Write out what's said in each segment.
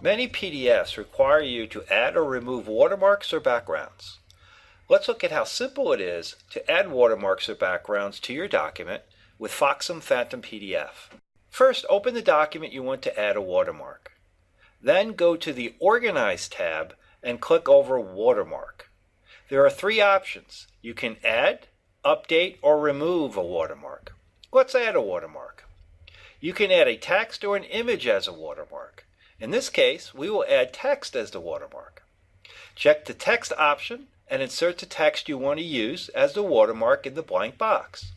Many PDFs require you to add or remove watermarks or backgrounds. Let's look at how simple it is to add watermarks or backgrounds to your document with Foxit PhantomPDF. First, open the document you want to add a watermark. Then go to the Organize tab and click over Watermark. There are three options. You can add, update, or remove a watermark. Let's add a watermark. You can add a text or an image as a watermark. In this case, we will add text as the watermark. Check the text option and insert the text you want to use as the watermark in the blank box.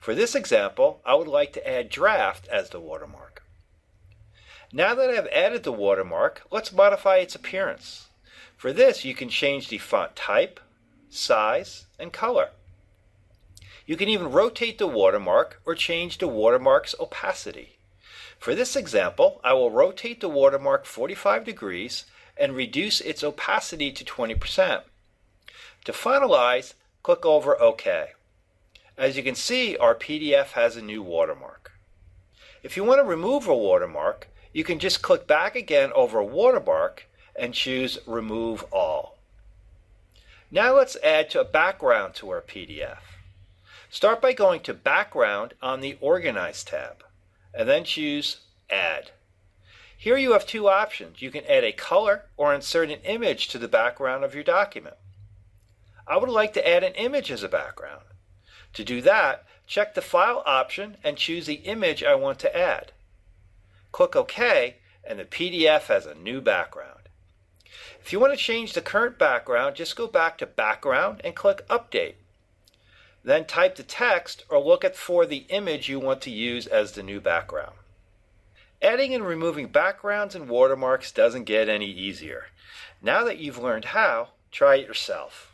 For this example, I would like to add draft as the watermark. Now that I've added the watermark, let's modify its appearance. For this, you can change the font type, size, and color. You can even rotate the watermark or change the watermark's opacity. For this example, I will rotate the watermark 45 degrees and reduce its opacity to 20%. To finalize, click over OK. As you can see, our PDF has a new watermark. If you want to remove a watermark, you can just click back again over Watermark and choose Remove All. Now let's add a background to our PDF. Start by going to Background on the Organize tab, and then choose Add. Here you have two options. You can add a color or insert an image to the background of your document. I would like to add an image as a background. To do that, check the File option and choose the image I want to add. Click OK, and the PDF has a new background. If you want to change the current background, just go back to Background and click Update. Then type the text or look for the image you want to use as the new background. Adding and removing backgrounds and watermarks doesn't get any easier. Now that you've learned how, try it yourself.